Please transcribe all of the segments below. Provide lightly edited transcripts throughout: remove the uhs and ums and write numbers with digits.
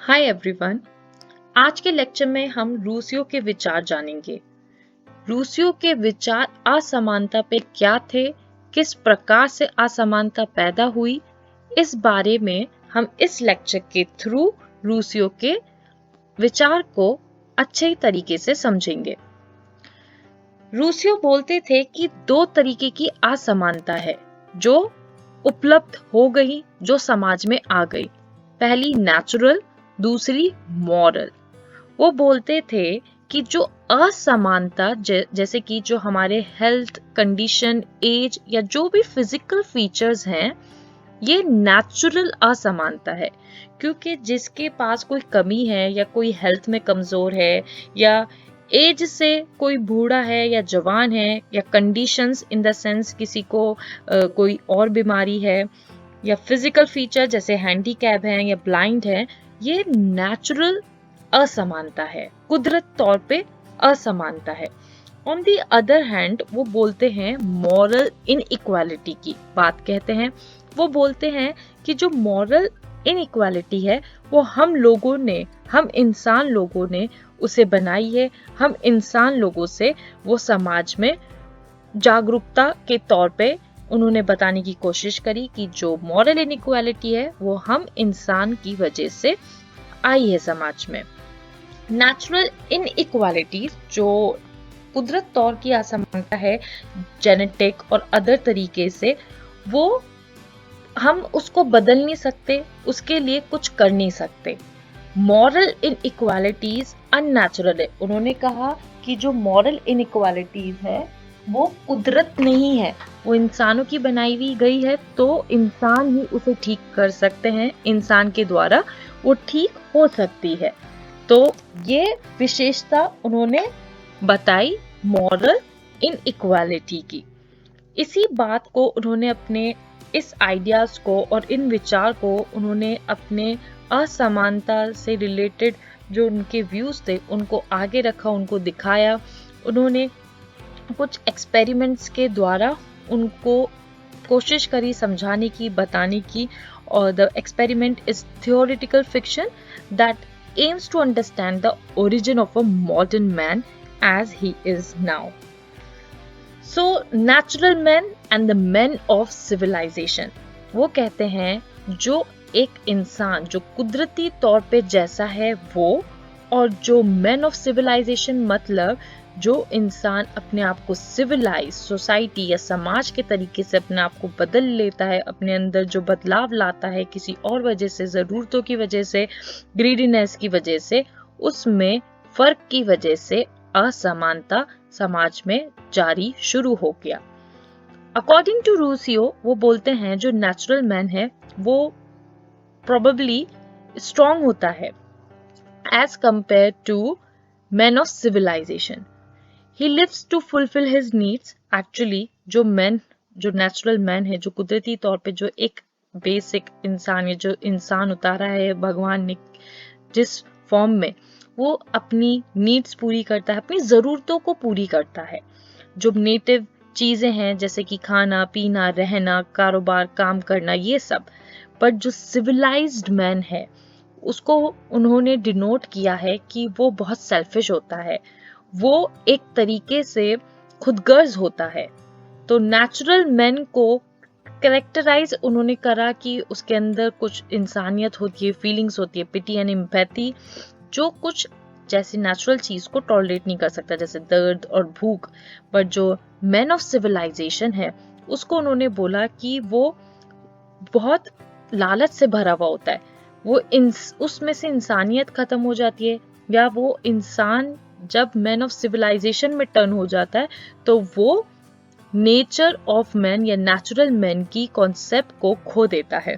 Hi everyone. आज के lecture में हम रूसियों के विचार जानेंगे। रूसियों के विचार असमानता पे क्या थे, किस प्रकार से असमानता पैदा हुई, इस बारे में हम इस लेक्चर के थ्रू रूसियों के विचार को अच्छे तरीके से समझेंगे। रूसियों बोलते थे कि दो तरीके की असमानता है जो उपलब्ध हो गई, जो समाज में आ गई। पहली नेचुरल, दूसरी मॉरल। वो बोलते थे कि जो असमानता जैसे कि जो हमारे हेल्थ कंडीशन, एज या जो भी फिजिकल फीचर्स हैं, ये नेचुरल असमानता है। क्योंकि जिसके पास कोई कमी है या कोई हेल्थ में कमजोर है या एज से कोई बूढ़ा है या जवान है या कंडीशंस इन द सेंस किसी को कोई और बीमारी है या फिजिकल फीचर जैसे हैंडीकैप है या ब्लाइंड है, ये नेचुरल असमानता है, कुदरत तौर पे असमानता है। ऑन दी अदर हैंड वो बोलते हैं मॉरल इनइक्वालिटी की बात कहते हैं। वो बोलते हैं कि जो मॉरल इनइक्वालिटी है वो हम इंसान लोगों ने उसे बनाई है। हम इंसान लोगों से वो समाज में जागरूकता के तौर पे उन्होंने बताने की कोशिश करी कि जो मॉरल इनइक्वालिटी है वो हम इंसान की वजह से आई है समाज में। नेचुरल इनइक्वालिटी जो कुदरत तौर की असमानता है, जेनेटिक और अदर तरीके से, वो हम उसको बदल नहीं सकते, उसके लिए कुछ कर नहीं सकते। मॉरल इनइक्वालिटीज अननेचुरल है। उन्होंने कहा कि जो मॉरल इनइक्वालिटीज है वो कुदरत नहीं है, वो इंसानों की बनाई हुई गई है, तो इंसान ही उसे ठीक कर सकते हैं, इंसान के द्वारा वो ठीक हो सकती है। तो ये विशेषता उन्होंने बताई मॉरल इनइक्वालिटी की। इसी बात को उन्होंने अपने इस आइडियाज को और इन विचार को उन्होंने अपने असमानता से रिलेटेड जो उनके व्यूज थे उनको आगे रखा, उनको दिखाया। उन्होंने कुछ एक्सपेरिमेंट्स के द्वारा उनको कोशिश करी समझाने की, बताने की। और the experiment is theoretical fiction that aims to understand the origin of a modern man as he is now. So, natural men and the men of civilization. वो कहते हैं जो एक इंसान जो कुदरती तौर पे जैसा है वो, और जो men of civilization मतलब जो इंसान अपने आप को सिविलाइज सोसाइटी या समाज के तरीके से अपने आप को बदल लेता है, अपने अंदर जो बदलाव लाता है किसी और वजह से, जरूरतों की वजह से, ग्रीडीनेस की वजह से, उसमें फर्क की वजह से असमानता समाज में जारी शुरू हो गया। अकॉर्डिंग टू रूसियो वो बोलते हैं जो नेचुरल मैन है वो प्रोबेबली स्ट्रॉन्ग होता है as compare to man of civilization. He lives to fulfill his needs. Actually, जो नेचुरल मैन है, जो कुदरती तौर पे जो एक बेसिक इंसान है, जो इंसान उतारा है भगवान ने जिस फॉर्म में, वो अपनी नीड्स पूरी करता है, अपनी जरूरतों को पूरी करता है। जो नेटिव चीजें हैं जैसे कि खाना पीना, रहना, कारोबार, काम करना, ये सब। बट जो सिविलाइज्ड मैन है उसको उन्होंने डिनोट किया है कि वो बहुत सेल्फिश होता है, वो एक तरीके से खुदगर्ज होता है। तो नेचुरल मैन को कैरेक्टराइज उन्होंने करा कि उसके अंदर कुछ इंसानियत होती है, फीलिंग्स होती है, पिटी एंड एम्पैथी, जो कुछ जैसी नेचुरल चीज को टॉलरेट नहीं कर सकता जैसे दर्द और भूख। बट जो मैन ऑफ सिविलाइजेशन है उसको उन्होंने बोला कि वो बहुत लालच से भरा हुआ होता है, वो उसमें से इंसानियत खत्म हो जाती है, या वो इंसान जब मैन ऑफ सिविलाइजेशन में टर्न हो जाता है तो वो नेचर ऑफ मैन या नेचुरल मैन की कॉन्सेप्ट को खो देता है।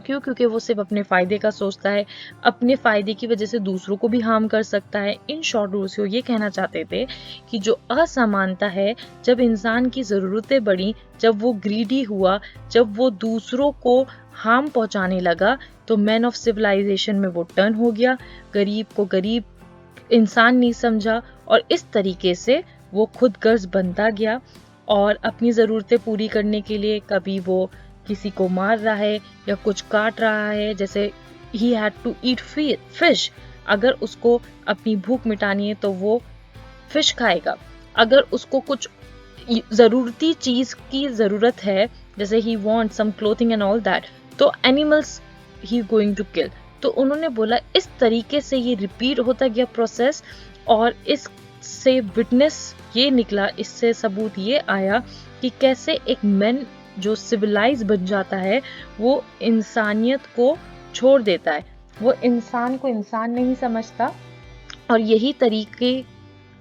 क्यों? क्योंकि वो सिर्फ अपने फायदे का सोचता है, अपने फायदे की वजह से दूसरों को भी हार्म कर सकता है। इन शॉर्ट रूसियो ये कहना चाहते थे कि जो असमानता है, जब इंसान की जरूरतें बढ़ी, जब वो ग्रीडी हुआ, जब वो दूसरों को हार्म पहुंचाने लगा, तो मैन ऑफ सिविलाइजेशन में वो टर्न हो गया, गरीब को गरीब इंसान नहीं समझा, और इस तरीके से वो खुद गर्ज बनता गया और अपनी जरूरतें पूरी करने के लिए कभी वो किसी को मार रहा है या कुछ काट रहा है, जैसे he had to eat fish. अगर उसको अपनी भूख मिटानी है तो वो फिश खाएगा। अगर उसको कुछ ज़रूरती चीज की जरूरत है, जैसे ही want some clothing and all that, तो एनिमल्स ही गोइंग टू किल। तो उन्होंने बोला इस तरीके से ये रिपीट होता गया प्रोसेस, और इससे विटनेस ये निकला, इससे सबूत ये आया कि कैसे एक मैन जो सिविलाइज बन जाता है वो इंसानियत को छोड़ देता है, वो इंसान को इंसान नहीं समझता और यही तरीके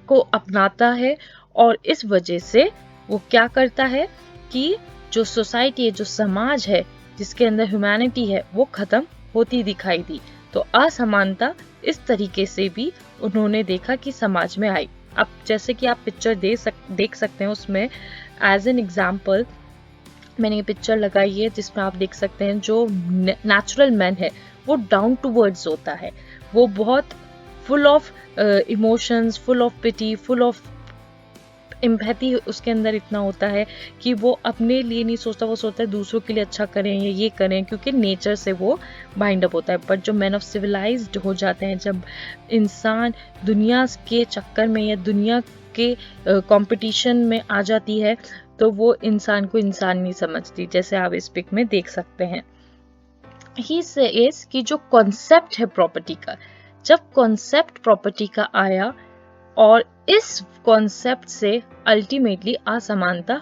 को अपनाता है। और इस वजह से वो क्या करता है कि जो सोसाइटी है, जो समाज है जिसके अंदर ह्यूमैनिटी है, वो खत्म होती दिखाई दी। तो असमानता इस तरीके से भी उन्होंने देखा कि समाज में आई। अब जैसे कि आप पिक्चर देख सकते हैं, उसमें एज एन एग्जाम्पल मैंने ये पिक्चर लगाई है जिसमें आप देख सकते हैं जो नेचुरल मैन है वो डाउन टू वर्ड्स होता है, वो बहुत full of emotions, full of pity, full of empathy उसके अंदर इतना होता है कि वो अपने लिए नहीं सोचता, वो सोचता है दूसरों के लिए अच्छा करें या ये करें, क्योंकि नेचर से वो बाइंड अप होता है। बट जो मैन ऑफ सिविलाइज्ड हो जाते हैं, जब इंसान दुनिया के चक्कर में या दुनिया के कंपटीशन में आ जाती है, तो वो इंसान को इंसान नहीं समझती, जैसे आप इस पिक में देख सकते हैं। ही सेज कि जो कॉन्सेप्ट है प्रॉपर्टी का, जब कॉन्सेप्ट प्रॉपर्टी का आया और इस कॉन्सेप्ट से अल्टीमेटली असमानता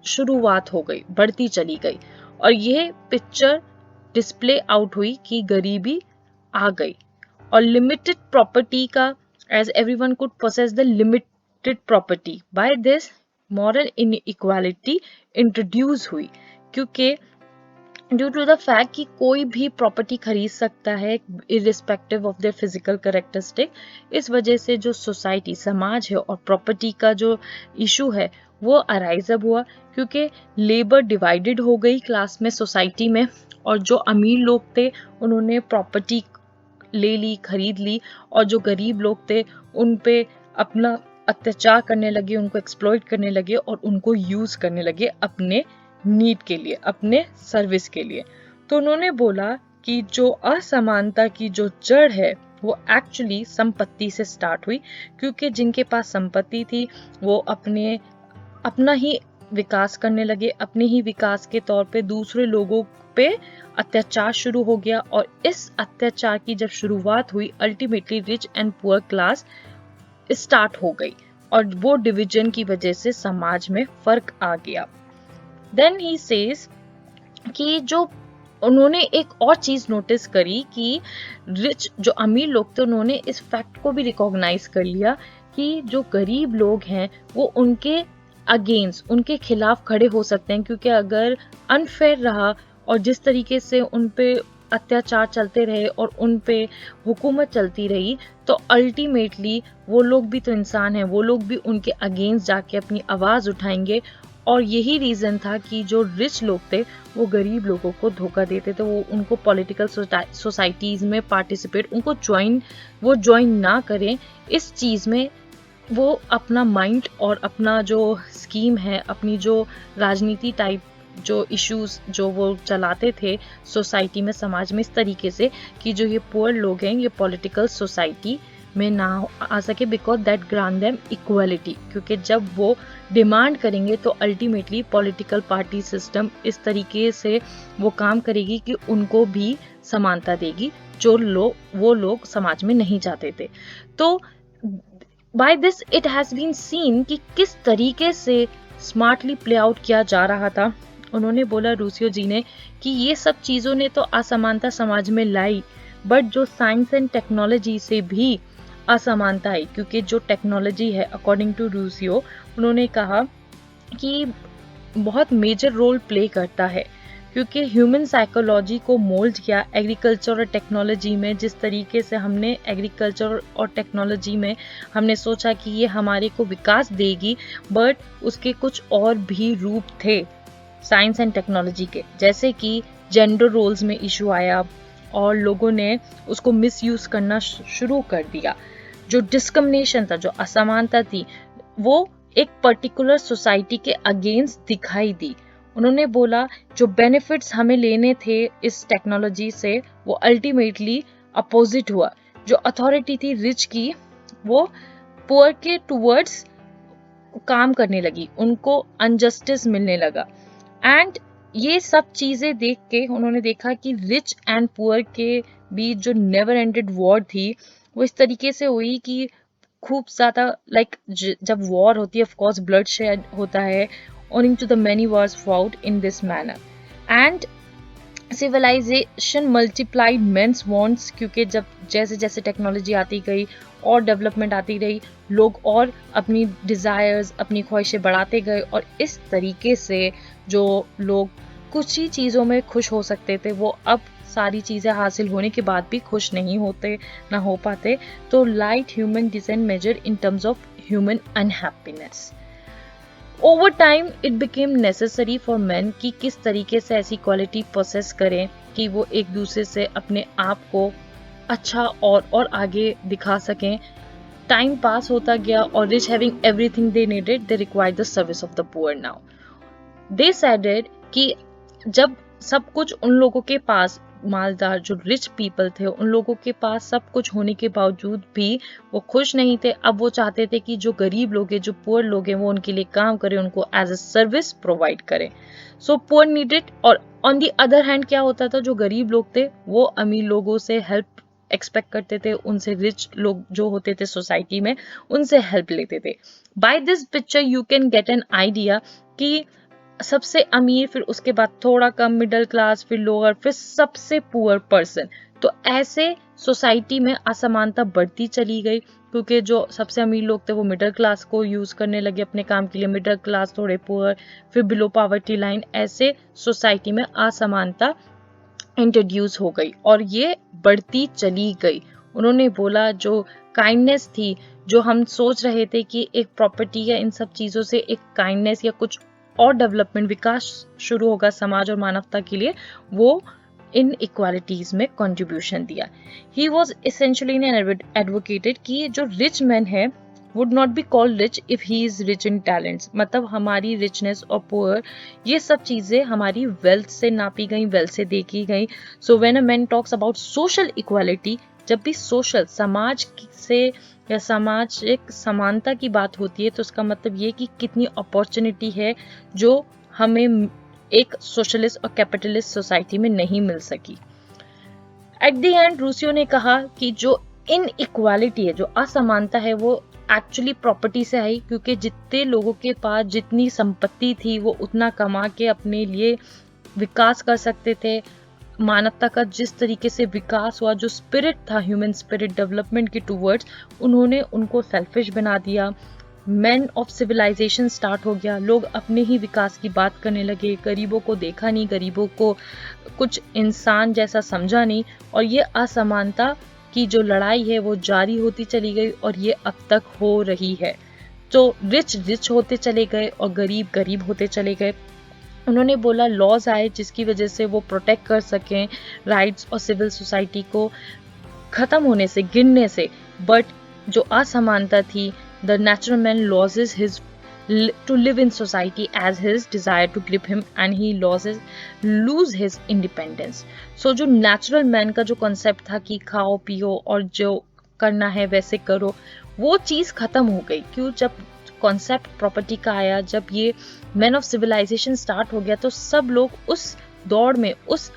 शुरुआत हो गई, बढ़ती चली गई, और ये पिक्चर डिस्प्ले आउट हुई कि गरीबी आ गई और लिमिटेड प्रॉपर्टी का, as everyone could possess the limited property, by this moral inequality introduce हुई, क्योंकि ड्यू टू द फैक्ट कि कोई भी प्रॉपर्टी खरीद सकता है irrespective of their physical characteristic. इस वजह से जो सोसाइटी, समाज है और प्रॉपर्टी का जो इशू है वो अराइज अब हुआ, क्योंकि लेबर डिवाइडेड हो गई क्लास में, सोसाइटी में, और जो अमीर लोग थे उन्होंने प्रॉपर्टी ले ली, खरीद ली, और जो गरीब लोग थे उन पे अपना अत्याचार करने लगे, उनको एक्सप्लॉइट करने लगे और उनको यूज करने लगे अपने नीड के लिए, अपने सर्विस के लिए। तो उन्होंने बोला कि जो असमानता की जो जड़ है वो एक्चुअली संपत्ति से स्टार्ट हुई, क्योंकि जिनके पास संपत्ति थी वो अपना ही विकास करने लगे, अपने ही विकास के तौर पे दूसरे लोगों पे अत्याचार शुरू हो गया, और इस अत्याचार की जब शुरुआत हुई ultimately rich and poor class start हो गई, और वो डिवीजन की वजह से समाज में फर्क आ गया। देन ही सेज कि जो उन्होंने एक और चीज नोटिस करी कि रिच, जो अमीर लोग थे, उन्होंने इस फैक्ट को भी रिकॉग्नाइज कर लिया कि जो गरीब लोग हैं वो उनके अगेंस्ट, उनके खिलाफ खड़े हो सकते हैं, क्योंकि अगर अनफेयर रहा और जिस तरीके से उन पे अत्याचार चलते रहे और उन पे हुकूमत चलती रही, तो अल्टीमेटली वो लोग भी तो इंसान हैं, वो लोग भी उनके अगेंस्ट जाके अपनी आवाज उठाएंगे। और यही रीजन था कि जो रिच लोग थे वो गरीब लोगों को धोखा देते थे, वो उनको पॉलिटिकल सोसाइटीज में पार्टिसिपेट, उनको ज्वाइन ना करें इस चीज में। वो अपना माइंड और अपना जो स्कीम है, अपनी जो राजनीति टाइप जो इश्यूज जो वो चलाते थे सोसाइटी में, समाज में, इस तरीके से कि जो ये पुअर लोग हैं ये पॉलिटिकल सोसाइटी में ना आ सके, because that grant them equality, क्योंकि जब वो डिमांड करेंगे तो अल्टीमेटली पॉलिटिकल पार्टी सिस्टम इस तरीके से वो काम करेगी कि उनको भी समानता देगी, जो वो लोग समाज में नहीं चाहते थे। तो by this it has been seen कि किस तरीके से स्मार्टली प्ले आउट किया जा रहा था। उन्होंने बोला, रूसियो जी ने, कि ये सब चीजों ने तो असमानता समाज में लाई, बट जो साइंस एंड टेक्नोलॉजी से भी असमानता आई, क्योंकि जो टेक्नोलॉजी है, अकॉर्डिंग टू रूसियो, उन्होंने कहा कि बहुत मेजर रोल प्ले करता है, क्योंकि ह्यूमन साइकोलॉजी को मोल्ड किया एग्रीकल्चर और टेक्नोलॉजी में। जिस तरीके से हमने एग्रीकल्चर और टेक्नोलॉजी में हमने सोचा कि ये हमारे को विकास देगी, बट उसके कुछ और भी रूप थे साइंस एंड टेक्नोलॉजी के, जैसे कि जेंडर रोल्स में इशू आया और लोगों ने उसको मिसयूज करना शुरू कर दिया। जो डिस्क्रिमिनेशन था, जो असमानता थी, वो एक पर्टिकुलर सोसाइटी के अगेंस्ट दिखाई दी, उन्होंने बोला जो बेनिफिट्स हमें लेने थे इस टेक्नोलॉजी से वो अल्टीमेटली अपोजिट हुआ। जो अथॉरिटी थी रिच की वो पुअर के टुवर्ड्स काम करने लगी, उनको अनजस्टिस मिलने लगा। एंड ये सब चीजें देख के उन्होंने देखा कि रिच एंड पुअर के बीच जो नेवर एंडेड वॉर थी वो इस तरीके से हुई कि खूब ज्यादा जब वॉर होती है ऑफ कोर्स ब्लड शेड होता है, owing to the many wars fought in this manner and civilization multiplied men's wants, क्योंकि जब जैसे जैसे टेक्नोलॉजी आती गई और डेवलपमेंट आती रही, लोग और अपनी डिजायर्स अपनी ख्वाहिशें बढ़ाते गए और इस तरीके से जो लोग कुछ ही चीज़ों में खुश हो सकते थे वो अब सारी चीज़ें हासिल होने के बाद भी खुश नहीं होते ना हो पाते। तो light human design major in terms of human unhappiness. Over time it became necessary for man कि किस तरीके से ऐसी क्वालिटी प्रोसेस करें कि वो एक दूसरे से अपने आप को अच्छा और आगे दिखा सकें। टाइम पास होता गया और rich having everything they needed they required the service of the poor. Now they shaded कि जब सब कुछ उन लोगों के पास मालदार जो रिच पीपल थे उन लोगों के पास सब कुछ होने के बावजूद भी वो खुश नहीं थे। अब वो चाहते थे कि जो गरीब लोग हैं जो पुअर लोग हैं वो उनके लिए काम करें, उनको एज अ सर्विस प्रोवाइड करें। सो पुअर नीडेड, और ऑन दी अदर हैंड क्या होता था, जो गरीब लोग थे वो अमीर लोगों से हेल्प एक्सपेक्ट करते थे, उनसे रिच लोग जो होते थे सोसाइटी में उनसे हेल्प लेते थे। By this picture you can get an idea कि सबसे अमीर, फिर उसके बाद थोड़ा कम मिडिल क्लास, फिर लोअर, फिर सबसे पुअर पर्सन। तो ऐसे सोसाइटी में असमानता बढ़ती चली गई क्योंकि जो सबसे अमीर लोग थे वो मिडिल क्लास को यूज करने लगे अपने काम के लिए, मिडिल क्लास थोड़े पुअर, फिर बिलो पॉवर्टी लाइन। ऐसे सोसाइटी में असमानता इंट्रोड्यूस हो गई और ये बढ़ती चली गई। उन्होंने बोला जो काइंडनेस थी, जो हम सोच रहे थे कि एक प्रॉपर्टी या इन सब चीजों से एक काइंडनेस या कुछ और डेवलपमेंट विकास शुरू होगा समाज और मानवता के लिए, वो इन इक्वालिटीज में कंट्रीब्यूशन दिया। ही वॉज एसेंशियली एडवोकेटेड कि जो रिच मैन है would not be called rich if he is rich in talents। मतलब हमारी richness और poor ये सब चीजें हमारी wealth से नापी गई, wealth से देखी गई। So when a man talks about social equality, जब भी social समाज से या सामाजिक समानता की बात होती है तो उसका मतलब ये कि कितनी अपॉर्चुनिटी है जो हमें एक सोशलिस्ट और कैपिटलिस्ट सोसाइटी में नहीं मिल सकी। एट द एंड रूसियो ने कहा कि जो इनइक्वालिटी है, जो असमानता है, वो एक्चुअली प्रॉपर्टी से आई, क्योंकि जितने लोगों के पास जितनी संपत्ति थी वो उतना कमा के अपने लिए विकास कर सकते थे। मानवता का जिस तरीके से विकास हुआ, जो स्पिरिट था ह्यूमन स्पिरिट डेवलपमेंट के टूवर्ड्स, उन्होंने उनको सेल्फिश बना दिया। मैन ऑफ सिविलाइजेशन स्टार्ट हो गया, लोग अपने ही विकास की बात करने लगे, गरीबों को देखा नहीं, गरीबों को कुछ इंसान जैसा समझा नहीं, और ये असमानता की जो लड़ाई है वो जारी होती चली गई और ये अब तक हो रही है। तो रिच रिच होते चले गए और गरीब गरीब होते चले गए। उन्होंने बोला लॉज आए जिसकी वजह से वो प्रोटेक्ट कर सकें राइट्स और सिविल सोसाइटी को खत्म होने से, गिरने से। बट जो असमानता थी, the natural man losses his to live in society as his desire to grip him and he lose his independence। so जो natural man का जो concept था कि खाओ पियो और जो करना है वैसे करो, वो चीज खत्म हो गई। क्यों? जब कॉन्सेप्ट प्रॉपर्टी का आया, जब ये मैन ऑफ सिविलाइजेशन स्टार्ट हो गया, तो सब लोग उस दौड़ में, उस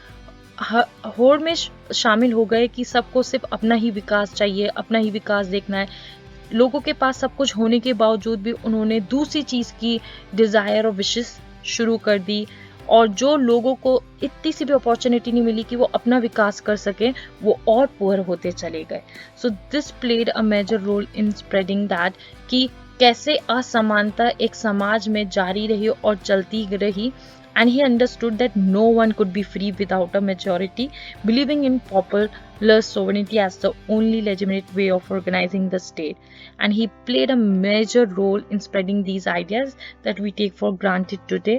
होड़ में शामिल हो गए कि सबको सिर्फ अपना ही विकास चाहिए, अपना ही विकास देखना है। लोगों के पास सब कुछ होने के बावजूद भी उन्होंने दूसरी चीज की डिजायर और विशेस शुरू कर दी, और जो लोगों को इतनी सी भी अपॉर्चुनिटी नहीं मिली कि वो अपना विकास कर सके, वो और पुअर होते चले गए। So this played a major role in spreading that कि कैसे असमानता एक समाज में जारी रही और चलती रही। And he understood that no one could be free without a majority believing in popular sovereignty as the only legitimate way of organizing the state, and he played a major role in spreading these ideas that we take for granted today।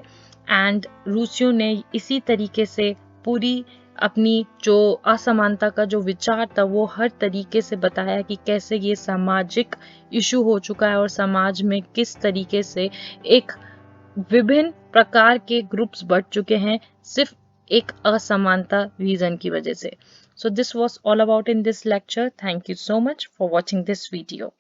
and रूसियो ने इसी तरीके से पूरी अपनी जो असमानता का जो विचार था वो हर तरीके से बताया कि कैसे ये सामाजिक इशू हो चुका है और समाज में किस तरीके से एक विभिन्न प्रकार के ग्रुप्स बढ़ चुके हैं सिर्फ एक असमानता रीजन की वजह से. So this was all about in this lecture. Thank you so much for watching this video.